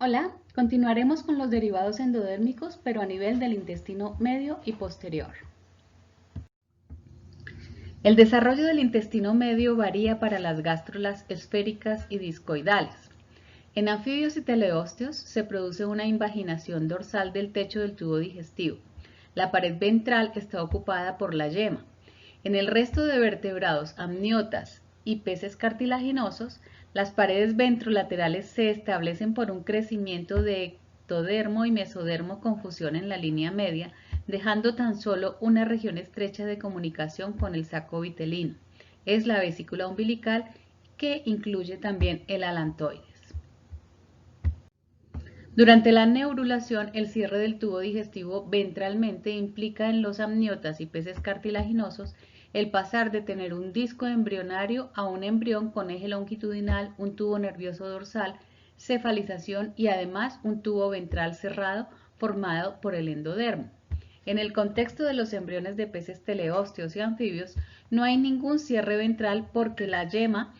Hola, continuaremos con los derivados endodérmicos, pero a nivel del intestino medio y posterior. El desarrollo del intestino medio varía para las gástrolas esféricas y discoidales. En anfibios y teleósteos se produce una invaginación dorsal del techo del tubo digestivo. La pared ventral está ocupada por la yema. En el resto de vertebrados, amniotas y peces cartilaginosos, las paredes ventrolaterales se establecen por un crecimiento de ectodermo y mesodermo con fusión en la línea media, dejando tan solo una región estrecha de comunicación con el saco vitelino. Es la vesícula umbilical, que incluye también el alantoides. Durante la neurulación, el cierre del tubo digestivo ventralmente implica en los amniotas y peces cartilaginosos el pasar de tener un disco embrionario a un embrión con eje longitudinal, un tubo nervioso dorsal, cefalización y además un tubo ventral cerrado formado por el endodermo. En el contexto de los embriones de peces teleósteos y anfibios, no hay ningún cierre ventral porque la yema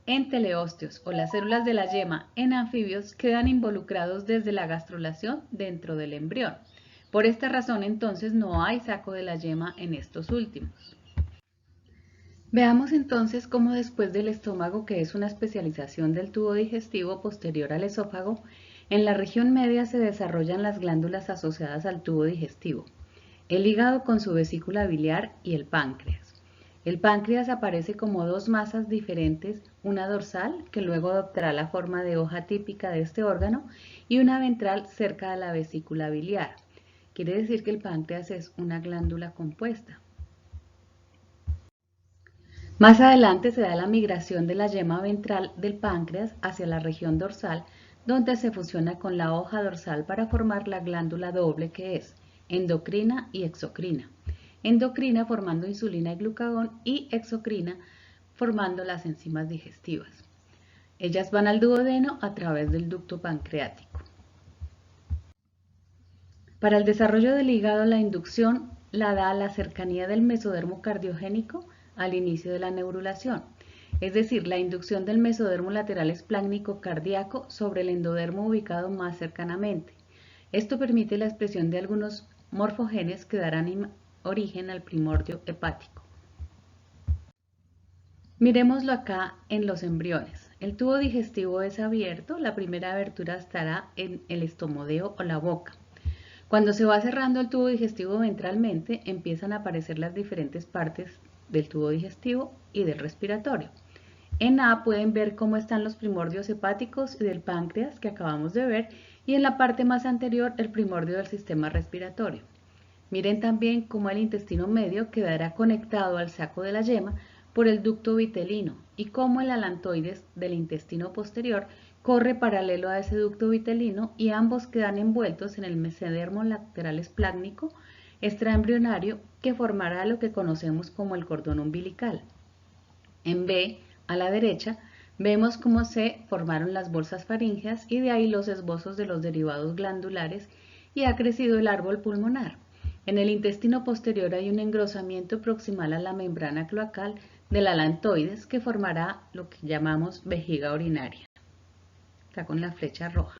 en teleósteos o las células de la yema en anfibios quedan involucrados desde la gastrulación dentro del embrión. Por esta razón, entonces, no hay saco de la yema en estos últimos. Veamos entonces cómo después del estómago, que es una especialización del tubo digestivo posterior al esófago, en la región media se desarrollan las glándulas asociadas al tubo digestivo, el hígado con su vesícula biliar y el páncreas. El páncreas aparece como dos masas diferentes, una dorsal, que luego adoptará la forma de hoja típica de este órgano, y una ventral cerca de la vesícula biliar. Quiere decir que el páncreas es una glándula compuesta. Más adelante se da la migración de la yema ventral del páncreas hacia la región dorsal, donde se fusiona con la hoja dorsal para formar la glándula doble, que es endocrina y exocrina. Endocrina formando insulina y glucagón, y exocrina formando las enzimas digestivas. Ellas van al duodeno a través del ducto pancreático. Para el desarrollo del hígado, la inducción la da la cercanía del mesodermo cardiogénico al inicio de la neurulación, es decir, la inducción del mesodermo lateral espláncnico cardíaco sobre el endodermo ubicado más cercanamente. Esto permite la expresión de algunos morfogenes que darán origen al primordio hepático. Miremoslo acá en los embriones. El tubo digestivo es abierto, la primera abertura estará en el estomodeo o la boca. Cuando se va cerrando el tubo digestivo ventralmente, empiezan a aparecer las diferentes partes del tubo digestivo y del respiratorio. En A pueden ver cómo están los primordios hepáticos y del páncreas que acabamos de ver, y en la parte más anterior el primordio del sistema respiratorio. Miren también cómo el intestino medio quedará conectado al saco de la yema por el ducto vitelino, y cómo el alantoides del intestino posterior corre paralelo a ese ducto vitelino, y ambos quedan envueltos en el mesodermo lateral espláncnico extraembrionario, que formará lo que conocemos como el cordón umbilical. En B, a la derecha, vemos cómo se formaron las bolsas faríngeas, y de ahí los esbozos de los derivados glandulares, y ha crecido el árbol pulmonar. En el intestino posterior hay un engrosamiento proximal a la membrana cloacal del alantoides, que formará lo que llamamos vejiga urinaria. Está con la flecha roja.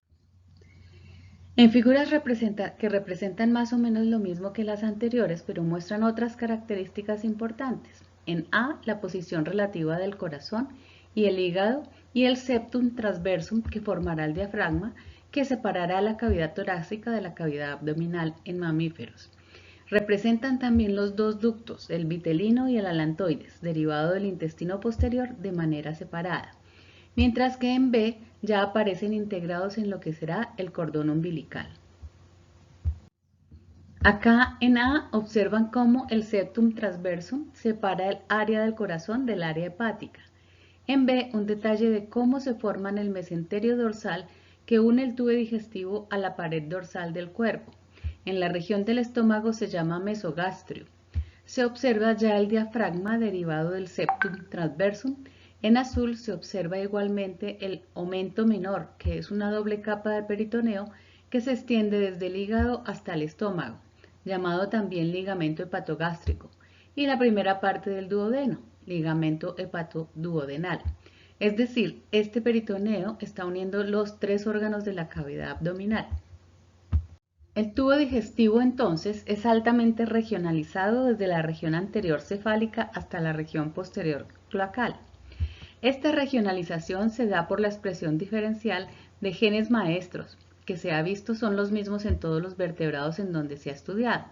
En figuras que representan más o menos lo mismo que las anteriores, pero muestran otras características importantes. En A, la posición relativa del corazón y el hígado, y el septum transversum, que formará el diafragma, que separará la cavidad torácica de la cavidad abdominal en mamíferos. Representan también los dos ductos, el vitelino y el alantoides, derivado del intestino posterior, de manera separada, mientras que en B ya aparecen integrados en lo que será el cordón umbilical. Acá en A observan cómo el septum transversum separa el área del corazón del área hepática. En B, un detalle de cómo se forma el mesenterio dorsal, que une el tubo digestivo a la pared dorsal del cuerpo. En la región del estómago se llama mesogastrio. Se observa ya el diafragma derivado del septum transversum. En azul se observa igualmente el aumento menor, que es una doble capa de peritoneo que se extiende desde el hígado hasta el estómago, llamado también ligamento hepatogástrico, y la primera parte del duodeno, ligamento hepatoduodenal. Es decir, este peritoneo está uniendo los tres órganos de la cavidad abdominal. El tubo digestivo entonces es altamente regionalizado desde la región anterior cefálica hasta la región posterior cloacal. Esta regionalización se da por la expresión diferencial de genes maestros, que se ha visto son los mismos en todos los vertebrados en donde se ha estudiado.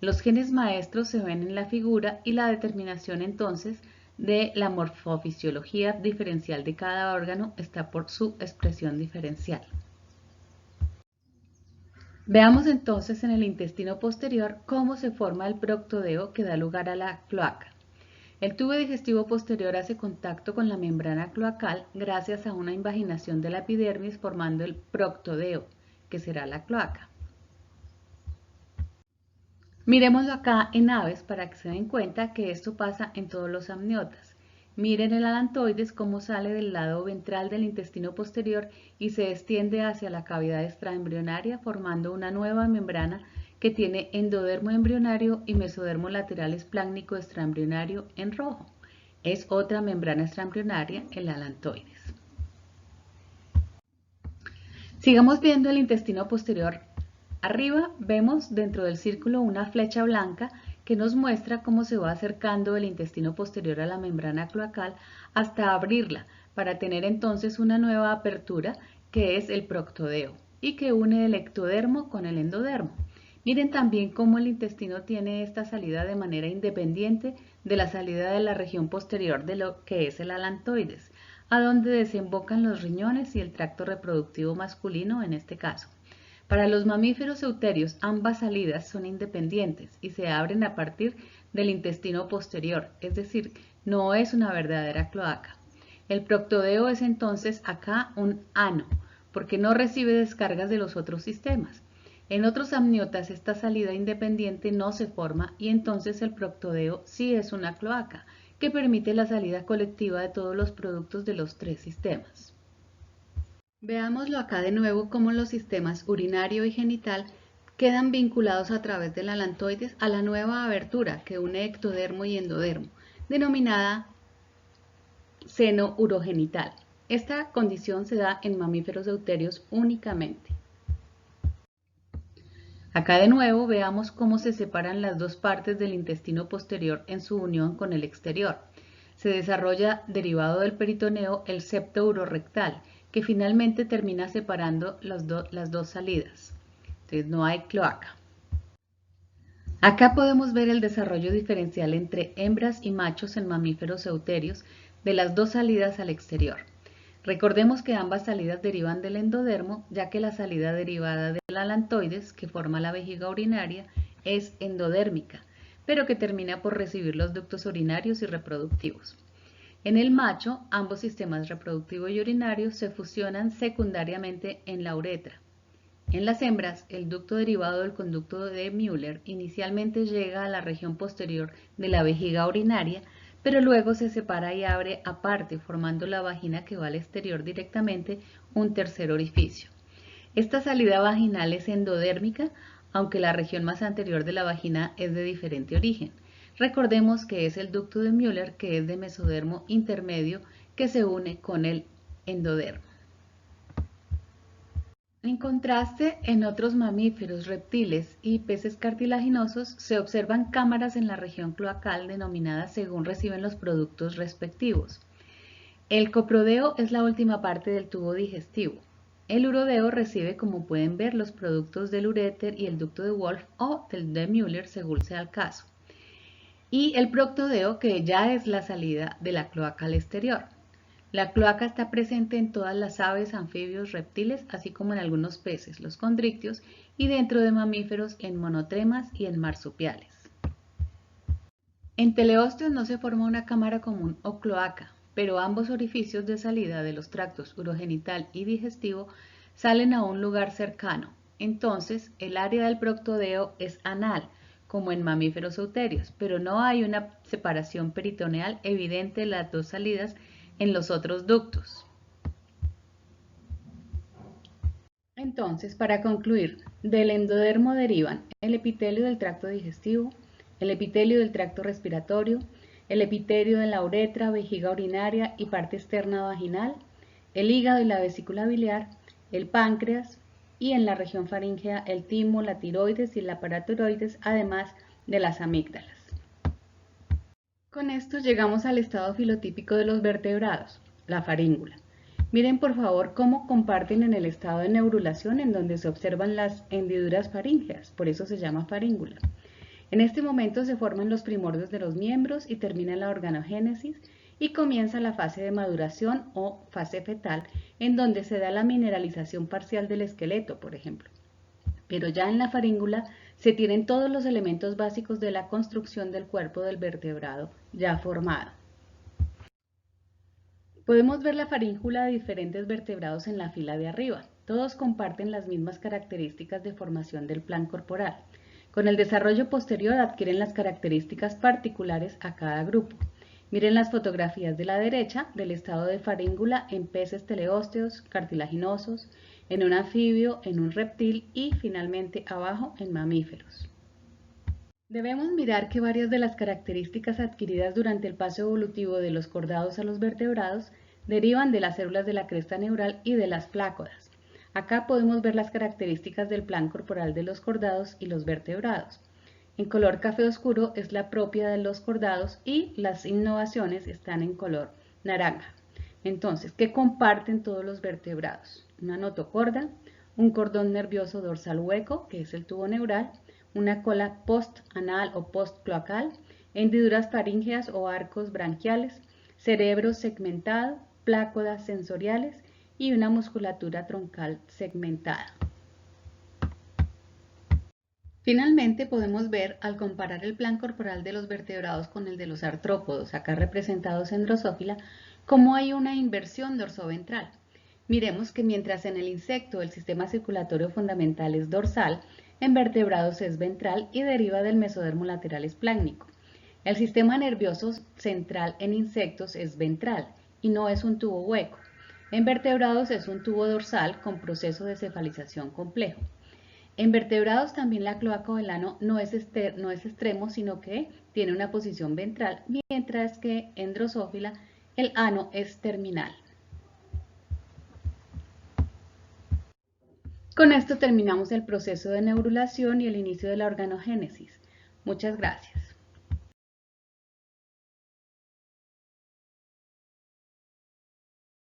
Los genes maestros se ven en la figura y la determinación entonces de la morfofisiología diferencial de cada órgano está por su expresión diferencial. Veamos entonces en el intestino posterior cómo se forma el proctodeo que da lugar a la cloaca. El tubo digestivo posterior hace contacto con la membrana cloacal gracias a una invaginación de la epidermis formando el proctodeo, que será la cloaca. Miremoslo acá en aves para que se den cuenta que esto pasa en todos los amniotas. Miren el alantoides cómo sale del lado ventral del intestino posterior y se extiende hacia la cavidad extraembrionaria formando una nueva membrana que tiene endodermo embrionario y mesodermo lateral esplácnico extraembrionario en rojo. Es otra membrana extraembrionaria, el alantoides. Sigamos viendo el intestino posterior. Arriba vemos dentro del círculo una flecha blanca que nos muestra cómo se va acercando el intestino posterior a la membrana cloacal hasta abrirla para tener entonces una nueva apertura que es el proctodeo y que une el ectodermo con el endodermo. Miren también cómo el intestino tiene esta salida de manera independiente de la salida de la región posterior de lo que es el alantoides, a donde desembocan los riñones y el tracto reproductivo masculino en este caso. Para los mamíferos euterios, ambas salidas son independientes y se abren a partir del intestino posterior, es decir, no es una verdadera cloaca. El proctodeo es entonces acá un ano, porque no recibe descargas de los otros sistemas. En otros amniotas esta salida independiente no se forma y entonces el proctodeo sí es una cloaca, que permite la salida colectiva de todos los productos de los tres sistemas. Veámoslo acá de nuevo cómo los sistemas urinario y genital quedan vinculados a través del alantoides a la nueva abertura que une ectodermo y endodermo, denominada seno urogenital. Esta condición se da en mamíferos euterios únicamente. Acá de nuevo veamos cómo se separan las dos partes del intestino posterior en su unión con el exterior. Se desarrolla derivado del peritoneo el septo urorectal, que finalmente termina separando las dos salidas. Entonces no hay cloaca. Acá podemos ver el desarrollo diferencial entre hembras y machos en mamíferos euterios de las dos salidas al exterior. Recordemos que ambas salidas derivan del endodermo, ya que la salida derivada del alantoides, que forma la vejiga urinaria, es endodérmica, pero que termina por recibir los ductos urinarios y reproductivos. En el macho, ambos sistemas reproductivo y urinario se fusionan secundariamente en la uretra. En las hembras, el ducto derivado del conducto de Müller inicialmente llega a la región posterior de la vejiga urinaria, pero luego se separa y abre aparte, formando la vagina que va al exterior directamente, un tercer orificio. Esta salida vaginal es endodérmica, aunque la región más anterior de la vagina es de diferente origen. Recordemos que es el ducto de Müller, que es de mesodermo intermedio, que se une con el endodermo. En contraste, en otros mamíferos, reptiles y peces cartilaginosos se observan cámaras en la región cloacal denominadas según reciben los productos respectivos. El coprodeo es la última parte del tubo digestivo. El urodeo recibe, como pueden ver, los productos del uréter y el ducto de Wolf o del de Müller, según sea el caso. Y el proctodeo, que ya es la salida de la cloaca al exterior. La cloaca está presente en todas las aves, anfibios, reptiles, así como en algunos peces, los condrictios, y dentro de mamíferos en monotremas y en marsupiales. En teleosteos no se forma una cámara común o cloaca, pero ambos orificios de salida de los tractos urogenital y digestivo salen a un lugar cercano. Entonces, el área del proctodeo es anal, como en mamíferos euterios, pero no hay una separación peritoneal evidente de las dos salidas en los otros ductos. Entonces, para concluir, del endodermo derivan el epitelio del tracto digestivo, el epitelio del tracto respiratorio, el epitelio de la uretra, vejiga urinaria y parte externa vaginal, el hígado y la vesícula biliar, el páncreas y en la región faríngea el timo, la tiroides y la paratiroides, además de las amígdalas. Con esto llegamos al estado filotípico de los vertebrados, la faríngula. Miren por favor cómo comparten en el estado de neurulación en donde se observan las hendiduras faríngeas, por eso se llama faríngula. En este momento se forman los primordios de los miembros y termina la organogénesis y comienza la fase de maduración o fase fetal, en donde se da la mineralización parcial del esqueleto, por ejemplo. Pero ya en la faríngula se tienen todos los elementos básicos de la construcción del cuerpo del vertebrado ya formado. Podemos ver la faríngula de diferentes vertebrados en la fila de arriba. Todos comparten las mismas características de formación del plan corporal. Con el desarrollo posterior adquieren las características particulares a cada grupo. Miren las fotografías de la derecha del estado de faríngula en peces teleósteos, cartilaginosos, en un anfibio, en un reptil y finalmente abajo en mamíferos. Debemos mirar que varias de las características adquiridas durante el paso evolutivo de los cordados a los vertebrados derivan de las células de la cresta neural y de las flácodas. Acá podemos ver las características del plan corporal de los cordados y los vertebrados. En color café oscuro es la propia de los cordados y las innovaciones están en color naranja. Entonces, ¿qué comparten todos los vertebrados? Una notocorda, un cordón nervioso dorsal hueco, que es el tubo neural, una cola post-anal o post-cloacal, hendiduras faríngeas o arcos branquiales, cerebro segmentado, plácodas sensoriales y una musculatura troncal segmentada. Finalmente podemos ver, al comparar el plan corporal de los vertebrados con el de los artrópodos, acá representados en Drosophila, cómo hay una inversión dorsoventral. Miremos que mientras en el insecto el sistema circulatorio fundamental es dorsal, en vertebrados es ventral y deriva del mesodermo lateral espláncnico. El sistema nervioso central en insectos es ventral y no es un tubo hueco. En vertebrados es un tubo dorsal con proceso de cefalización complejo. En vertebrados también la cloaca o el ano no es extremo, sino que tiene una posición ventral, mientras que en Drosophila el ano es terminal. Con esto terminamos el proceso de neurulación y el inicio de la organogénesis. Muchas gracias.